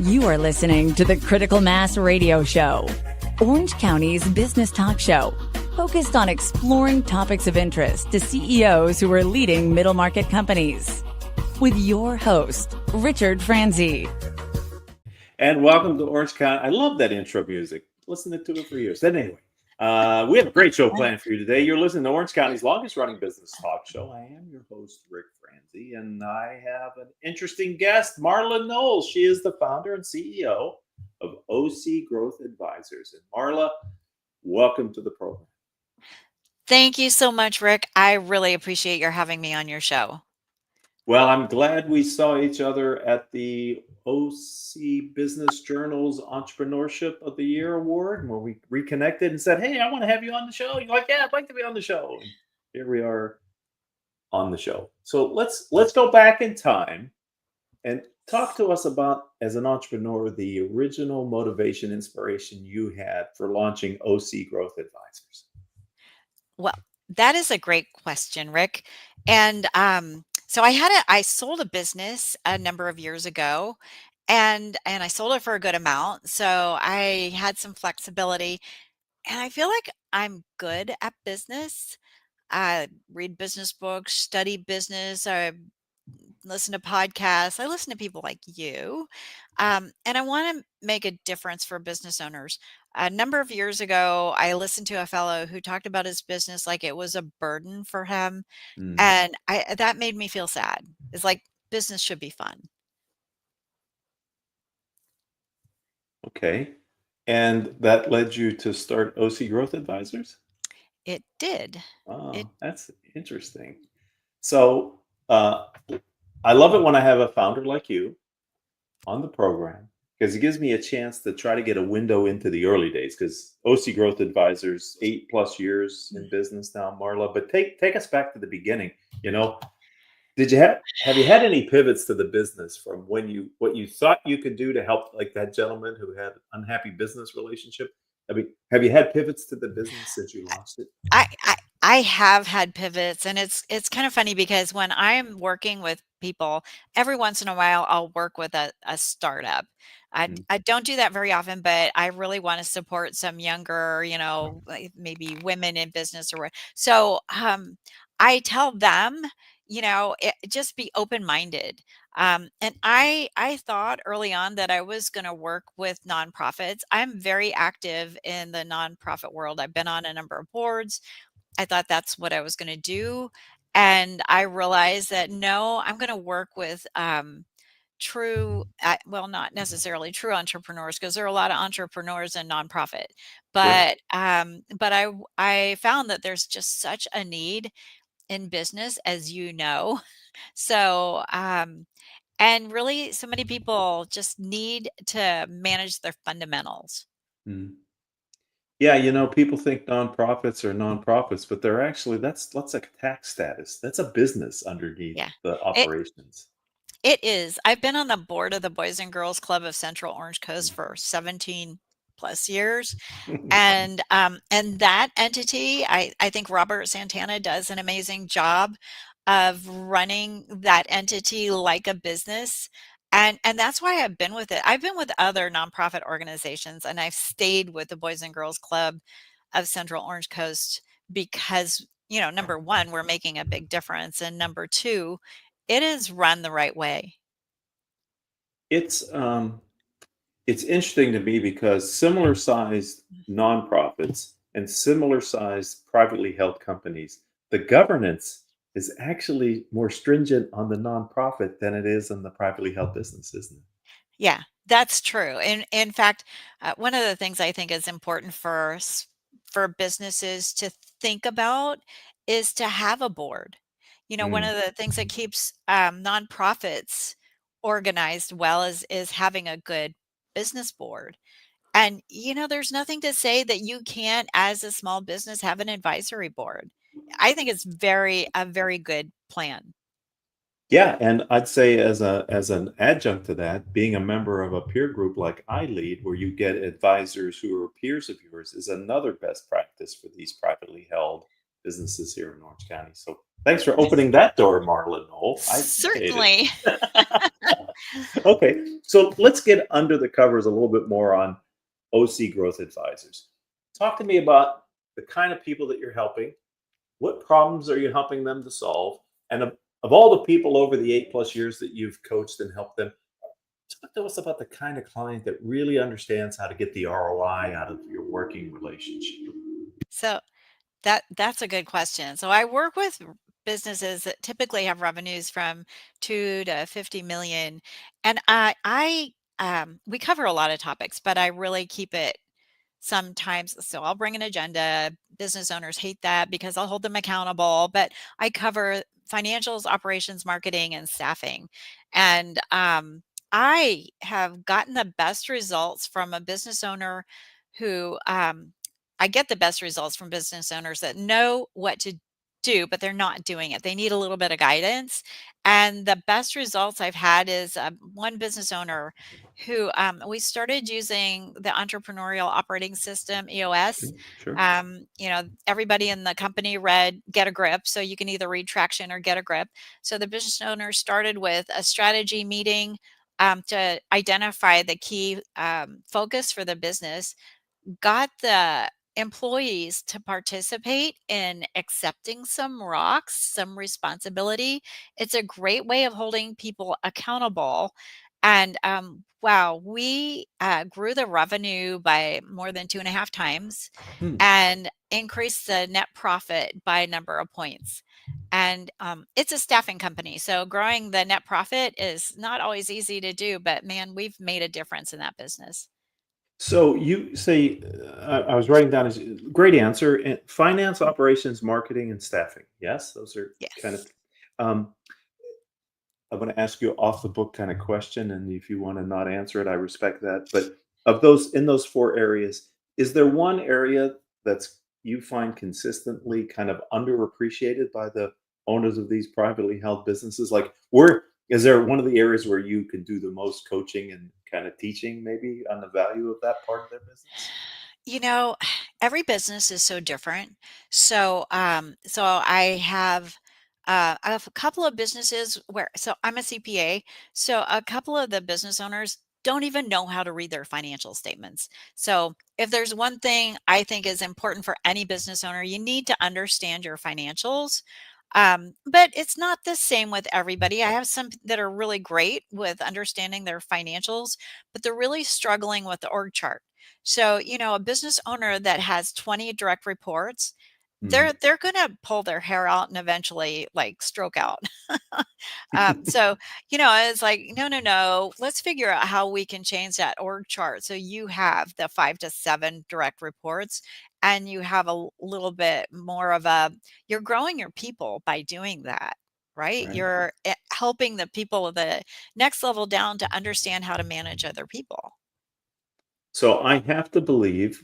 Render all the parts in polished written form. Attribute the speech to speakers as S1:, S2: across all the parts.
S1: You are listening to the Critical Mass Radio Show, Orange County's business talk show, focused on exploring topics of interest to CEOs who are leading middle market companies. With your host, Richard Franzi.
S2: And welcome to Orange County. I love that intro music. Listening to it for years. Then anyway, we have a great show planned for you today. You're listening to Orange County's longest running business talk show. I am your host, Rick Franzi, and I have an interesting guest, Marla Knowles. She is the founder and CEO of OC Growth Advisors. And Marla, welcome to the program.
S3: Thank you so much, Rick. I really appreciate your having me on your show.
S2: Well, I'm glad we saw each other at the OC Business Journal's Entrepreneurship of the Year Award, where we reconnected and said, hey, I want to have you on the show. You're like, yeah, I'd like to be on the show. And here we are on the show. So let's go back in time and talk to us about, as an entrepreneur, the original motivation, inspiration you had for launching OC Growth Advisors.
S3: Well, that is a great question, Rick. And so I sold a business a number of years ago, and I sold it for a good amount. So I had some flexibility, and I feel like I'm good at business. I read business books, study business. I listen to podcasts. I listen to people like you. And I want to make a difference for business owners. A number of years ago, I listened to a fellow who talked about his business like it was a burden for him. And that made me feel sad. It's like business should be fun.
S2: Okay. And that led you to start OC Growth Advisors?
S3: It did.
S2: Oh, that's interesting. So I love it when I have a founder like you on the program, because it gives me a chance to try to get a window into the early days, because OC Growth Advisors, 8+ years in business now, Marla. But take us back to the beginning. You know, did you have you had any pivots to the business from what you thought you could do to help, like that gentleman who had an unhappy business relationship? I mean, have you had pivots to the business since you launched it?
S3: I have had pivots, and it's kind of funny because when I'm working with people, every once in a while I'll work with a startup. I don't do that very often, but I really want to support some younger, like maybe women in business or what. So I tell them, just be open-minded. And I thought early on that I was going to work with nonprofits. I'm very active in the nonprofit world. I've been on a number of boards. I thought that's what I was going to do. And I realized that no, I'm going to work with true, well, not necessarily true entrepreneurs, because there are a lot of entrepreneurs in nonprofit.
S2: Sure.
S3: But I found that there's just such a need in business, as you know. So, and really, so many people just need to manage their fundamentals.
S2: Mm. Yeah, people think nonprofits are nonprofits, but they're actually, that's a tax status. That's a business underneath
S3: Yeah,
S2: the
S3: it
S2: operations.
S3: it is. I've been on the board of the Boys and Girls Club of Central Orange Coast for 17 plus years. And that entity, I think Robert Santana does an amazing job of running that entity like a business. And that's why I've been with it. I've been with other nonprofit organizations, and I've stayed with the Boys and Girls Club of Central Orange Coast because, number one, we're making a big difference. And number two, it is run the right way.
S2: It's interesting to me because similar sized nonprofits and similar sized privately held companies, the governance is actually more stringent on the nonprofit than it is on the privately held business, isn't it?
S3: Yeah, that's true. In fact, one of the things I think is important for businesses to think about is to have a board. One
S2: Mm.
S3: of the things that keeps nonprofits organized well is having a good business board. And there's nothing to say that you can't, as a small business, have an advisory board. I think it's a very good plan.
S2: Yeah, and I'd say as an adjunct to that, being a member of a peer group like I lead, where you get advisors who are peers of yours, is another best practice for these privately held businesses here in Orange County. So thanks for opening that door, Marla Knoll. I appreciate
S3: Certainly.
S2: it. Okay, so let's get under the covers a little bit more on OC Growth Advisors. Talk to me about the kind of people that you're helping. What problems are you helping them to solve? And of all the people over the 8+ years that you've coached and helped them, talk to us about the kind of client that really understands how to get the ROI out of your working relationship.
S3: So that's a good question. So I work with businesses that typically have revenues from 2 to 50 million, and we cover a lot of topics, but I really keep it sometimes. So I'll bring an agenda. Business owners hate that because I'll hold them accountable, but I cover financials, operations, marketing, and staffing. And I have gotten the best results from a business owner who I get the best results from business owners that know what to do, but they're not doing it. They need a little bit of guidance. And the best results I've had is one business owner who we started using the entrepreneurial operating system, EOS.
S2: Sure.
S3: Everybody in the company read Get a Grip. So you can either read Traction or Get a Grip. So the business owner started with a strategy meeting to identify the key focus for the business, got the employees to participate in accepting some rocks, some responsibility. It's a great way of holding people accountable. And wow, we grew the revenue by more than 2.5 times
S2: Hmm.
S3: and increased the net profit by a number of points. And it's a staffing company. So growing the net profit is not always easy to do, but man, we've made a difference in that business.
S2: So you say, I was writing down, is great answer. Finance, operations, marketing, and staffing. Yes, those are kind of.
S3: Yes.
S2: Um, I'm going to ask you off the book kind of question, and if you want to not answer it, I respect that. But of those in those 4 areas, is there one area that's you find consistently kind of underappreciated by the owners of these privately held businesses? Like, where is there one of the areas where you can do the most coaching and kind of teaching, maybe on the value of that part of their business?
S3: You know, every business is so different. So I have a couple of businesses where, so I'm a CPA. So a couple of the business owners don't even know how to read their financial statements. So if there's one thing I think is important for any business owner, you need to understand your financials. But it's not the same with everybody. I have some that are really great with understanding their financials, but they're really struggling with the org chart. So, a business owner that has 20 direct reports,
S2: Mhm.
S3: they're going to pull their hair out and eventually like stroke out. So, it's like, no, no, no, let's figure out how we can change that org chart. So you have the 5 to 7 direct reports and you have a little bit more of you're growing your people by doing that, right?
S2: Right.
S3: You're helping the people of the next level down to understand how to manage other people.
S2: So I have to believe,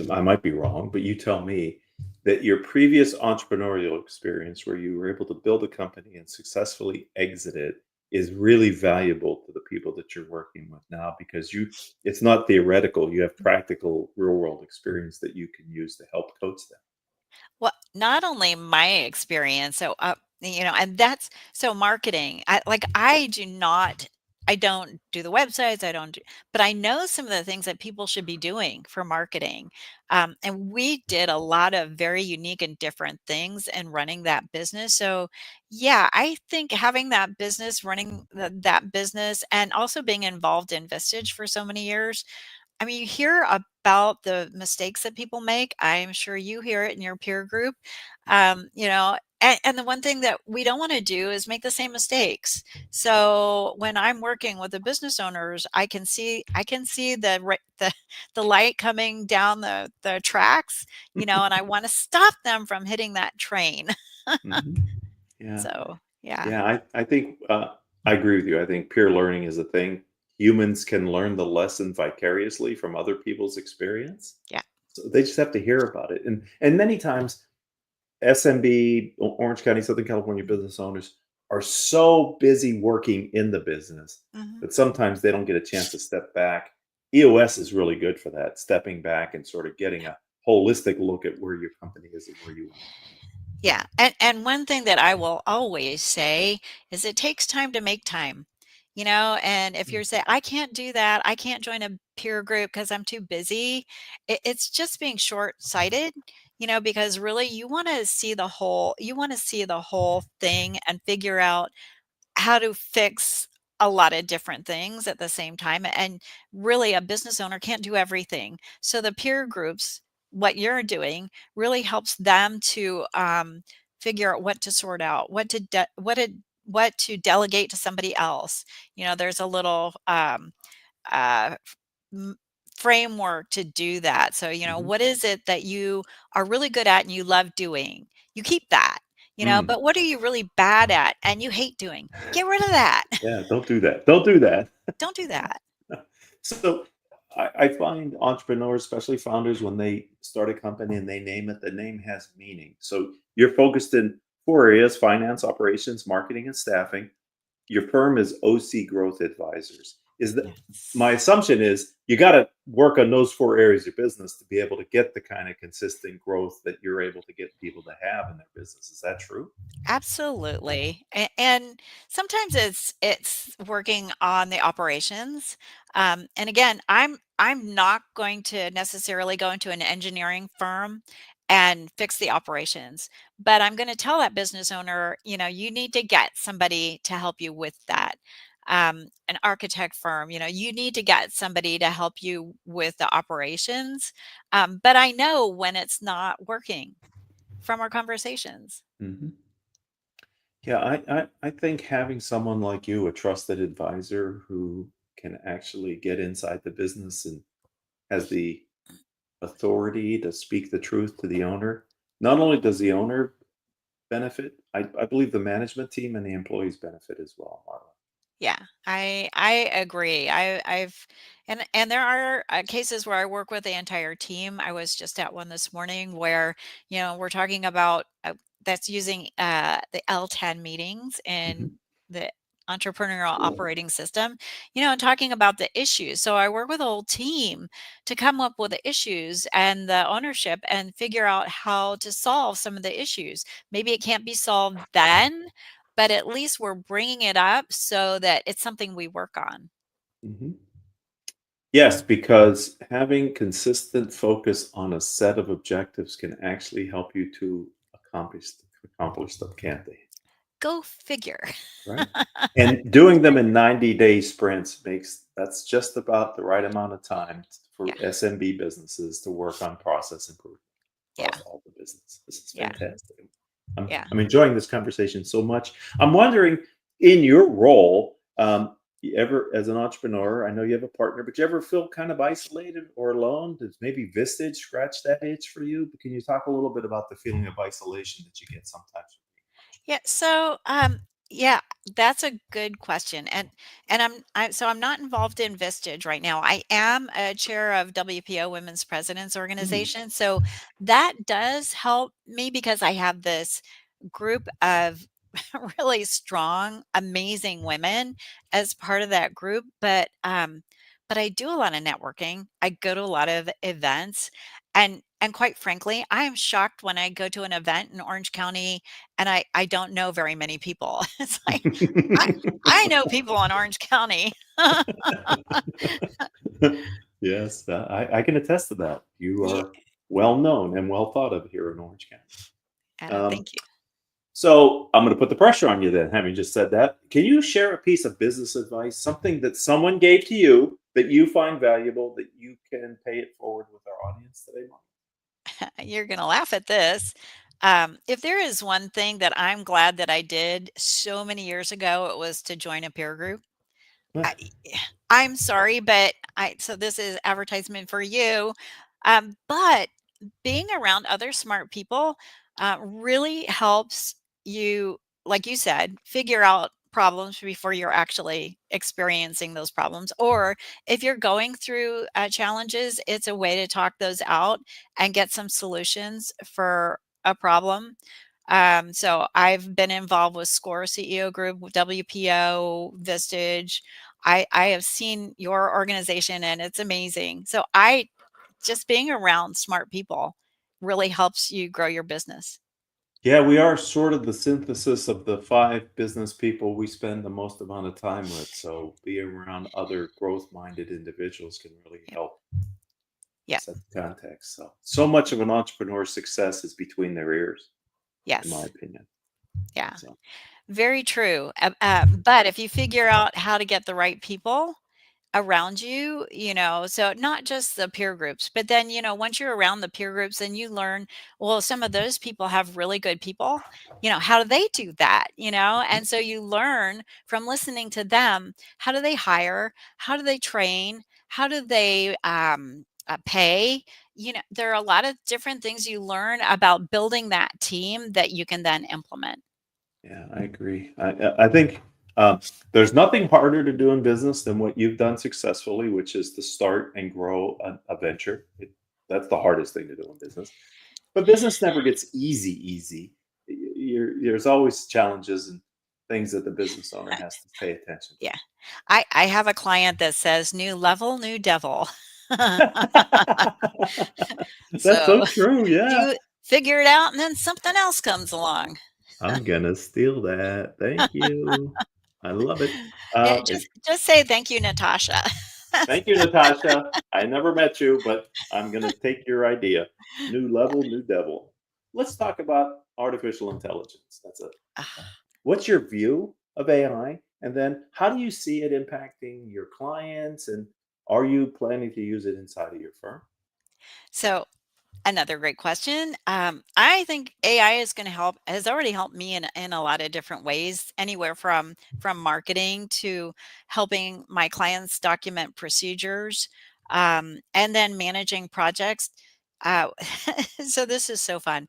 S2: I might be wrong, but you tell me that your previous entrepreneurial experience where you were able to build a company and successfully exit it is really valuable to the people that you're working with now because it's not theoretical, you have practical real world experience that you can use to help coach them.
S3: Well, not only my experience, and that's so marketing. I don't do the websites. But I know some of the things that people should be doing for marketing. And we did a lot of very unique and different things in running that business. So, yeah, I think having that business, running that business, and also being involved in Vistage for so many years, I mean, you hear about the mistakes that people make. I'm sure you hear it in your peer group. And the one thing that we don't want to do is make the same mistakes. So when I'm working with the business owners, I can see the light coming down the tracks, and I want to stop them from hitting that train.
S2: Mhm. Yeah.
S3: So yeah,
S2: Yeah, I think I agree with you. I think peer learning is a thing. Humans can learn the lesson vicariously from other people's experience.
S3: yeah.
S2: So they just have to hear about it. And many times SMB, Orange County, Southern California business owners are so busy working in the business
S3: Mhm.
S2: that sometimes they don't get a chance to step back. EOS is really good for that, stepping back and sort of getting a holistic look at where your company is and where you want to
S3: Yeah, and one thing that I will always say is it takes time to make time. And if
S2: Mm.
S3: you're saying, I can't do that, I can't join a peer group because I'm too busy, it's just being short-sighted, because really you want to see the whole thing and figure out how to fix a lot of different things at the same time. And really, a business owner can't do everything. So the peer groups, what you're doing, really helps them to figure out what to sort out, what to delegate to somebody else. There's a little uh, m- framework to do that. So,
S2: Mhm.
S3: what is it that you are really good at and you love doing? You keep that.
S2: Mm.
S3: But what are you really bad at and you hate doing? Get rid of that.
S2: Yeah, don't do that. Don't do that.
S3: Don't do that.
S2: So I find entrepreneurs, especially founders, when they start a company and they name it, the name has meaning. So you're focused in four areas: finance, operations, marketing, and staffing. Your firm is OC Growth Advisors. Is that my
S3: Yes.
S2: assumption is you got to work on those four areas of business to be able to get the kind of consistent growth that you're able to get people to have in their business. Is that true?
S3: Absolutely. And sometimes it's working on the operations. And again, I'm not going to necessarily go into an engineering firm and fix the operations, but I'm going to tell that business owner, you need to get somebody to help you with that. An architect firm, you need to get somebody to help you with the operations. But I know when it's not working from our conversations.
S2: Hmm. Yeah, I think having someone like you, a trusted advisor who can actually get inside the business and has the authority to speak the truth to the owner, not only does the owner benefit, I believe the management team and the employees benefit as well, Marla.
S3: Yeah, I agree. And there are cases where I work with the entire team. I was just at one this morning where we're talking about that's using the L10 meetings
S2: Hmm.
S3: in the entrepreneurial operating system, and talking about the issues. So I work with a whole team to come up with the issues and the ownership and figure out how to solve some of the issues. Maybe it can't be solved then, but at least we're bringing it up so that it's something we work on.
S2: Hmm. Yes, because having consistent focus on a set of objectives can actually help you to accomplish accomplish them, can't they?
S3: Go figure.
S2: Right. And doing them in 90-day sprints makes that's just about the right amount of time for
S3: Yeah,
S2: SMB businesses to work on process improvement
S3: yeah,
S2: across all the business. This is
S3: yeah,
S2: fantastic.
S3: yeah.
S2: I'm enjoying this conversation so much. I'm wondering, in your role, you ever, as an entrepreneur, I know you have a partner, but you ever feel kind of isolated or alone? Does maybe Vistage scratch that itch for you? But can you talk a little bit about the feeling of isolation that you get sometimes?
S3: Yeah, so yeah, that's a good question. And I'm not involved in Vistage right now. I am a chair of WPO Women's Presidents
S2: Hmm.
S3: Organization. So that does help me because I have this group of really strong, amazing women as part of that group. But I do a lot of networking. I go to a lot of events. And quite frankly, I am shocked when I go to an event in Orange County and I don't know very many people. It's like I I know people in Orange County.
S2: Yes, I can attest to that. You
S3: Yeah,
S2: are well known and well thought of here in Orange County. Um,
S3: thank you.
S2: so I'm going to put the pressure on you then, having just said that. Can you share a piece of business advice, something that someone gave to you that you find valuable that you can pay it forward with our audience today, Mark?
S3: You're gonna laugh at this. If there is one thing that I'm glad that I did so many years ago, it was to join a peer group. I, I'm sorry, but so this is advertisement for you. But being around other smart people really helps you, like you said, figure out problems before you're actually experiencing those problems. Or if you're going through challenges, it's a way to talk those out and get some solutions for a problem. So I've been involved with SCORE CEO Group, WPO, Vistage. I have seen your organization and it's amazing. So I just being around smart people really helps you grow your business.
S2: Yeah, we are sort of the synthesis of the 5 business people we spend the most amount of time with. So being around other growth-minded individuals can really
S3: Yep.
S2: help
S3: Yeah.
S2: set the context. So much of an entrepreneur's success is between their ears, in my
S3: Yes.
S2: opinion.
S3: Yeah.
S2: So
S3: Very true. But if you figure out how to get the right people around you, so not just the peer groups, but then, once you're around the peer groups, then you learn, well, some of those people have really good people. How do they do that? And so you learn from listening to them. How do they hire? How do they train? How do they pay? There are a lot of different things you learn about building that team that you can then implement.
S2: yeah, I agree. I think there's nothing harder to do in business than what you've done successfully, which is to start and grow a venture. That's the hardest thing to do in business. But business never gets easy. There's always challenges and things that the business owner has to pay attention
S3: Yeah. I have a client that says, "New level, new devil."
S2: to. That's so
S3: So,
S2: true. Yeah.
S3: you figure it out, and then something else comes along.
S2: I'm gonna steal that. Thank you. I love it.
S3: Yeah,
S2: And
S3: just say, "Thank you, Natasha."
S2: thank you, Natasha. I never met you, but I'm gonna take your idea. New level, new devil. Let's talk about artificial intelligence. What's your view of AI? And then how do you see it impacting your clients? And are you planning to use it inside of your firm?
S3: So, another great question. I think AI is going to help. Has already helped me in a lot of different ways. Anywhere from marketing to helping my clients document procedures, and then managing projects. Uh, so this is so fun.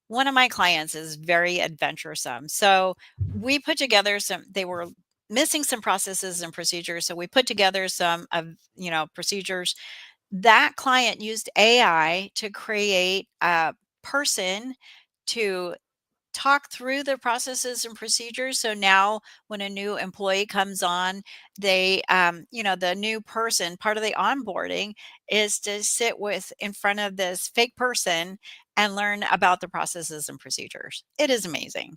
S3: One of my clients is very adventuresome. So we put together some. They were missing some processes and procedures. So we put together some of procedures. That client used AI to create a person to talk through the processes and procedures. So now when a new employee comes on, the new person, part of the onboarding is to sit with in front of this fake person and learn about the processes and procedures. It is amazing.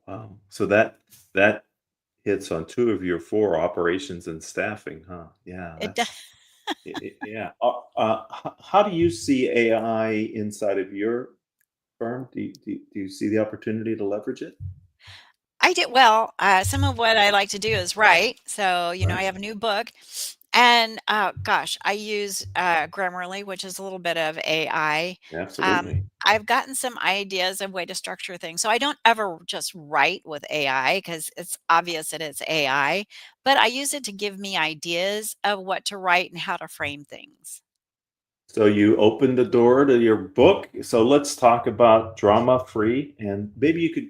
S2: Wow. So that hits on 2 of your 4 operations and staffing, huh? Yeah,
S3: It does.
S2: yeah. How do you see AI inside of your firm? Do you see the opportunity to leverage it?
S3: I did well. Some of what I like to do is write. So, I
S2: Right.
S3: have a new book, and gosh, I use Grammarly, which is a little bit of AI.
S2: Absolutely.
S3: I've gotten some ideas of way to structure things. So I don't ever just write with AI because it's obvious that it's AI, but I use it to give me ideas of what to write and how to frame things.
S2: So you opened the door to your book. So let's talk about drama free, and maybe you could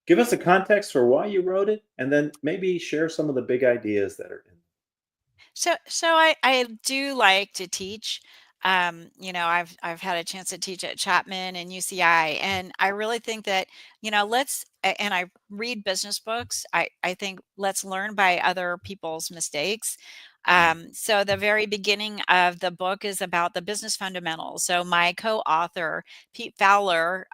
S2: give us a context for why you wrote it, and then maybe share some of the big ideas that are in.
S3: So I do like to teach. I've had a chance to teach at Chapman and UCI, and I really think that and I read business books. I think let's learn by other people's mistakes.
S2: Mm,
S3: So the very beginning of the book is about the business fundamentals. So my co-author Pete Fowler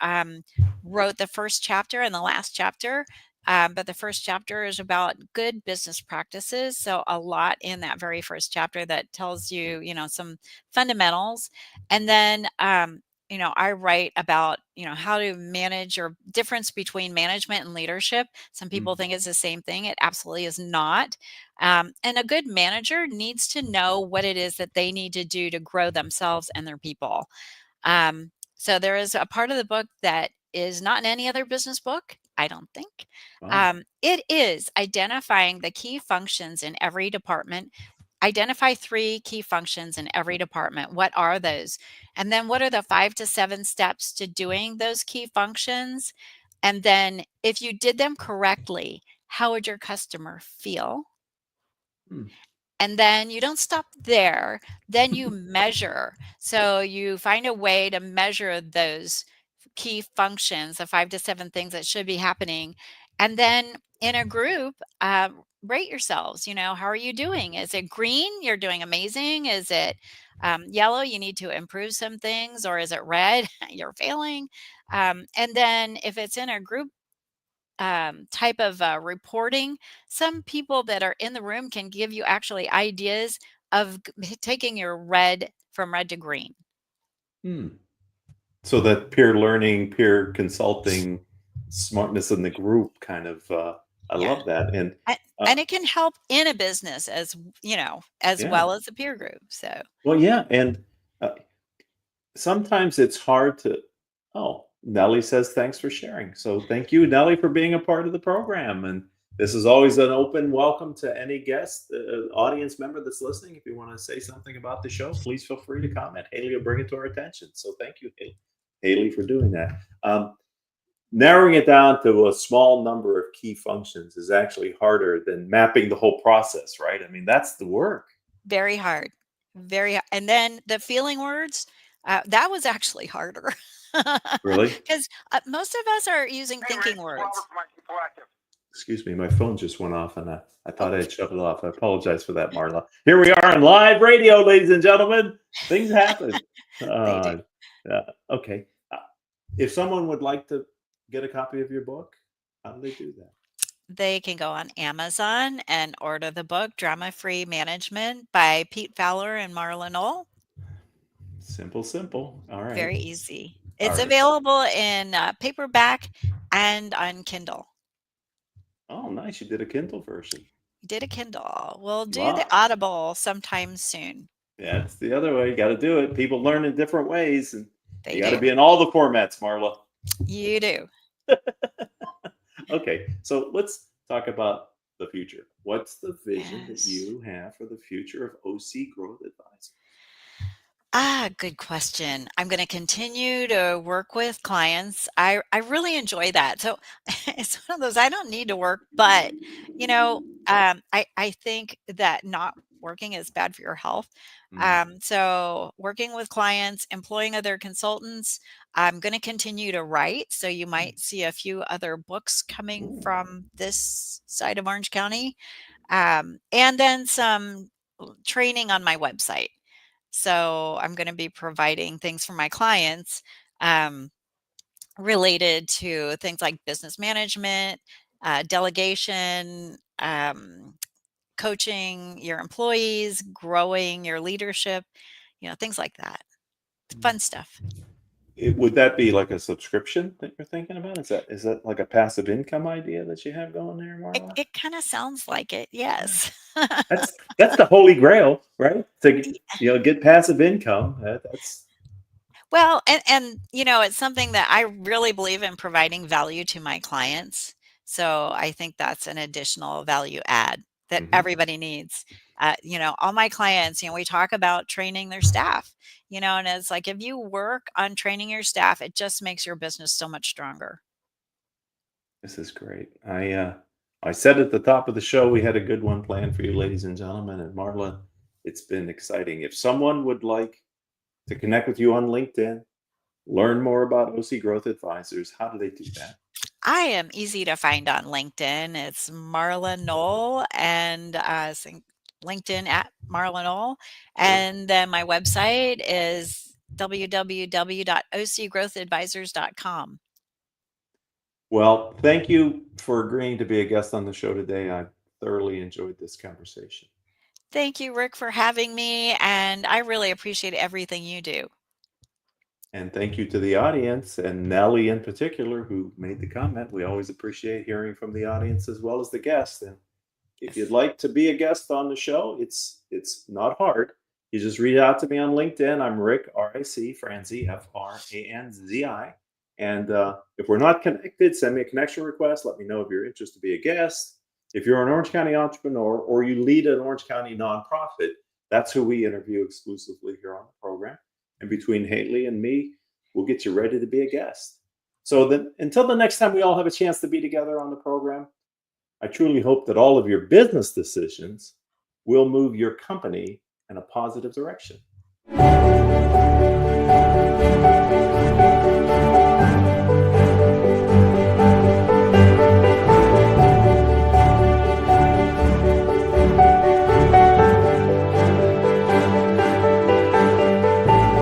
S3: wrote the first chapter and the last chapter, but the first chapter is about good business practices. So a lot in that very first chapter that tells you, some fundamentals. And then, I write about, how to manage or difference between management and leadership. Some people
S2: mm,
S3: think it's the same thing. It absolutely is not. And a good manager needs to know what it is that they need to do to grow themselves and their people. So there is a part of the book that is not in any other business book, I don't think.
S2: wow.
S3: It is identifying the key functions in every department. Identify 3 key functions in every department. What are those? And then what are the 5 to 7 steps to doing those key functions? And then if you did them correctly, how would your customer feel?
S2: Hmm.
S3: And then you don't stop there, then you measure. So you find a way to measure those key functions, the 5 to 7 things that should be happening. And then in a group, rate yourselves. How are you doing? Is it green? You're doing amazing. Is it yellow? You need to improve some things. Or is it red? You're failing. And then if it's in a group type of reporting, some people that are in the room can give you actually ideas of taking your red from red to green.
S2: So that peer learning, peer consulting, smartness in the group kind of, I
S3: Yeah.
S2: love that. And
S3: And it can help in a business as as
S2: yeah,
S3: well as a peer group. So
S2: well, yeah. And sometimes it's hard to, oh, Nellie says thanks for sharing. So thank you, Nellie, for being a part of the program. And this is always an open welcome to any guest, audience member that's listening. If you want to say something about the show, please feel free to comment. Haley will bring it to our attention. So thank you, Haley, for doing that. Narrowing it down to a small number of key functions is actually harder than mapping the whole process, right? I mean, that's the work.
S3: very hard, and then the feeling words, that was actually harder.
S2: Really?
S3: Because most of us are using thinking words.
S2: Excuse me, my phone just went off and I
S3: Oh,
S2: thought I had shut it off. I apologize for that, Marla. Here we are on live radio, ladies and gentlemen. Things happen.
S3: they do.
S2: Okay. If someone would like to get a copy of your book, how do they do that?
S3: They can go on Amazon and order the book Drama Free Management by Pete Fowler and Marla Knoll.
S2: Simple, simple. All right.
S3: Very easy.
S2: All
S3: It's
S2: right.
S3: available in paperback and on Kindle.
S2: Oh, nice. You did a Kindle version.
S3: Did a Kindle. We'll do the
S2: Wow.
S3: Audible sometime soon.
S2: Yeah, it's the other way. You got to do it. People learn in different ways, and
S3: They
S2: you got to
S3: do.
S2: be in all the formats, Marla.
S3: You do.
S2: Okay, so let's talk about the future. What's the vision that
S3: Yes.
S2: you have for the future of OC Growth Advisor?
S3: Good question. I'm going to continue to work with clients. I really enjoy that. So it's one of those, I don't need to work, but I think that not working is bad for your health. So working with clients, employing other consultants, I'm going to continue to write. So you might see a few other books coming from this side of Orange County, and then some training on my website. So I'm going to be providing things for my clients related to things like business management, delegation, coaching your employees, growing your leadership, things like that. Fun stuff.
S2: Would that be like a subscription that you're thinking about? Is that like a passive income idea that you have going there,
S3: It,
S2: Marla?
S3: it kind of sounds like it. Yes.
S2: That's the holy grail, right? To get passive income. That's
S3: Well, and it's something that I really believe in, providing value to my clients. So I think that's an additional value add that
S2: mhm.
S3: everybody needs. All my clients, we talk about training their staff, and it's like, if you work on training your staff, it just makes your business so much stronger.
S2: This is great. I said at the top of the show we had a good one planned for you, ladies and gentlemen. And Marla, it's been exciting. If someone would like to connect with you on LinkedIn, learn more about OC Growth Advisors, how do they do that?
S3: I am easy to find on LinkedIn. It's Marla Knoll, and LinkedIn at Marla Knoll.
S2: Sure.
S3: And then my website is www.ocgrowthadvisors.com.
S2: Well, thank you for agreeing to be a guest on the show today. I thoroughly enjoyed this conversation.
S3: Thank you, Rick, for having me, and I really appreciate everything you do.
S2: And thank you to the audience and Nellie in particular, who made the comment. We always appreciate hearing from the audience as well as the guests. And if you'd like to be a guest on the show, it's not hard. You just reach out to me on LinkedIn. I'm Rick, R-I-C, Franzi, F-R-A-N-Z-I. And if we're not connected, send me a connection request. Let me know if you're interested to be a guest. If you're an Orange County entrepreneur or you lead an Orange County nonprofit, that's who we interview exclusively here on the program. And between Haley and me, we'll get you ready to be a guest. So then, until the next time we all have a chance to be together on the program, I truly hope that all of your business decisions will move your company in a positive direction.